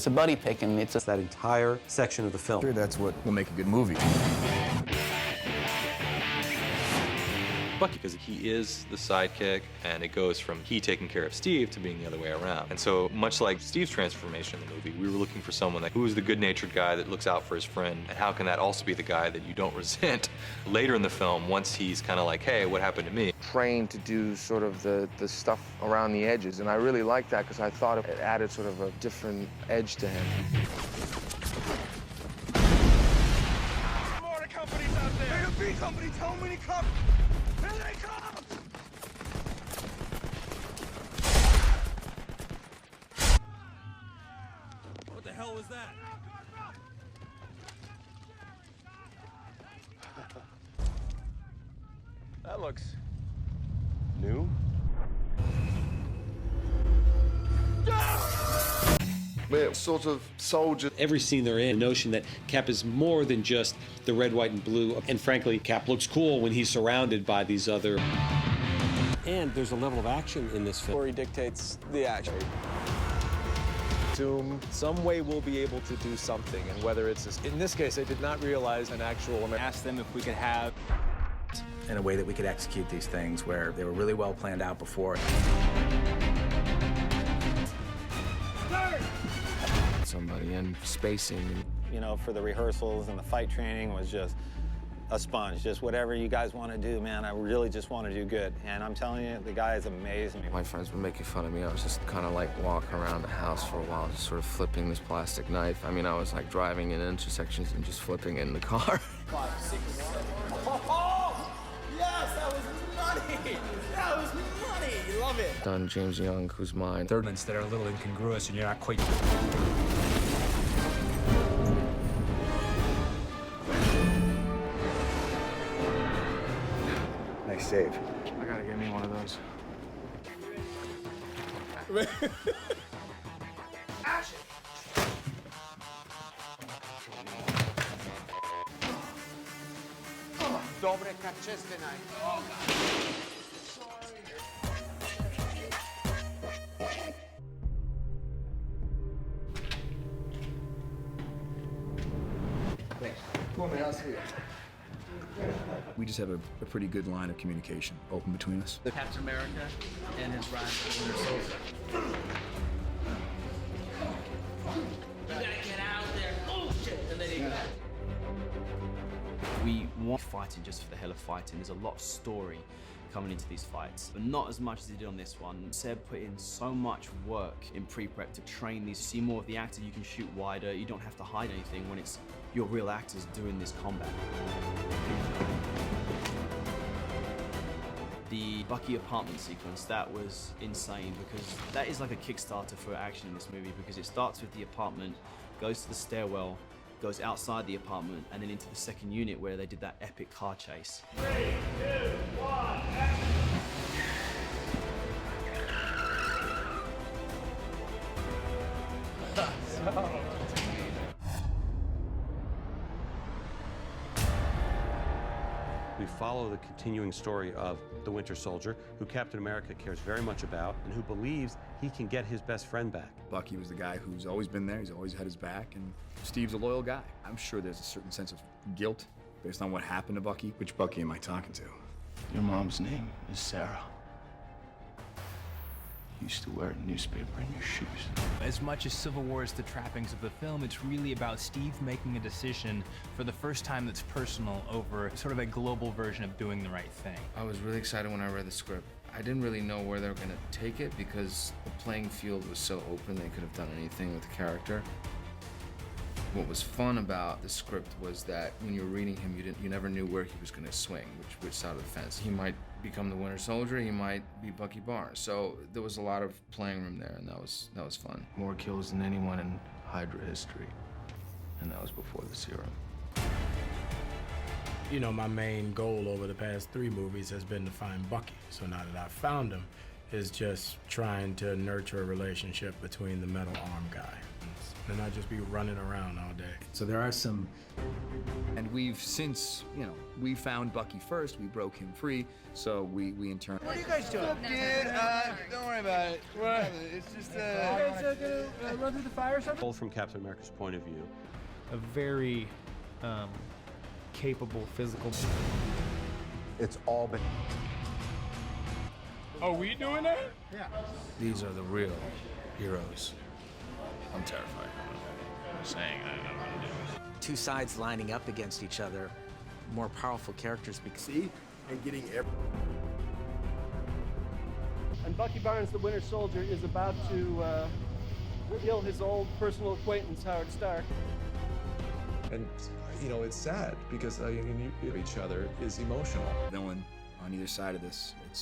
It's a buddy pick, and it's that entire section of the film. Sure, that's what will make a good movie. Bucky, because he is the sidekick, and it goes from he taking care of Steve to being the other way around. And so, much like Steve's transformation in the movie, we were looking for someone who is the good-natured guy that looks out for his friend, and how can that also be the guy that you don't resent later in the film once he's kind of like, hey, what happened to me? Trained to do sort of the stuff around the edges, and I really liked that because I thought it added sort of a different edge to him. More companies out there! B companies, how many companies? Here they come! What the hell was that? That looks new. We're sort of soldiers. Every scene they're in, the notion that Cap is more than just the red, white, and blue. And frankly, Cap looks cool when he's surrounded by these other... And there's a level of action in this film. Story dictates the action. Assume some way we'll be able to do something, and whether it's... In this case, I did not realize an actual... Ask them if we could have... in a way that we could execute these things where they were really well planned out before. Somebody and spacing. You know, for the rehearsals and the fight training was just a sponge. Just whatever you guys want to do, man. I really just want to do good. And I'm telling you, the guy is amazing. My friends were making fun of me. I was just kind of like walking around the house for a while, just sort of flipping this plastic knife. I mean, I was like driving in intersections and just flipping it in the car. 5, 6, 7. Oh, yes, that was money! That was money! You love it. Done James Young, who's mine. Third ones that are a little incongruous and you're not quite... Nice save. I gotta get me one of those. Action! Dobre kaczeste We just have a pretty good line of communication open between us. Captain America and his rise as Winter Soldier. You gotta get out there. Oh, shit. And then he got We want fighting just for the hell of fighting. There's a lot of story coming into these fights, but not as much as he did on this one. Seb put in so much work in pre-prep to train these. See more of the actor, you can shoot wider, you don't have to hide anything when it's your real actors doing this combat. The Bucky apartment sequence, that was insane because that is like a Kickstarter for action in this movie because it starts with the apartment, goes to the stairwell, goes outside the apartment, and then into the second unit where they did that epic car chase. 3, 2, 1, action! We follow the continuing story of the Winter Soldier, who Captain America cares very much about, and who believes he can get his best friend back. Bucky was the guy who's always been there, he's always had his back, and Steve's a loyal guy. I'm sure there's a certain sense of guilt based on what happened to Bucky. Which Bucky am I talking to? Your mom's name is Sarah. You used to wear a newspaper in your shoes. As much as Civil War is the trappings of the film, it's really about Steve making a decision for the first time that's personal over sort of a global version of doing the right thing. I was really excited when I read the script. I didn't really know where they were gonna take it because the playing field was so open they could have done anything with the character. What was fun about the script was that when you were reading him, you never knew where he was gonna swing, which side of the fence. He might become the Winter Soldier, he might be Bucky Barnes. So there was a lot of playing room there, and that was fun. More kills than anyone in Hydra history. And that was before the serum. You know, my main goal over the past 3 movies has been to find Bucky. So now that I've found him, is just trying to nurture a relationship between the metal arm guy. and not just be running around all day. So there are some, and we've since, we found Bucky first, we broke him free, so we in turn. What are you guys doing? Dude, don't worry about it. It's just, you guys gonna run through the fire or something? From Captain America's point of view, a very capable physical. It's all been. Oh, we doing that? Yeah. These are the real heroes. I'm terrified. I'm saying I don't know what to do. Two sides lining up against each other, more powerful characters. See? And getting And Bucky Barnes, the Winter Soldier, is about to kill his old personal acquaintance, Howard Stark. And, it's sad because each other is emotional. No one on either side of this. It's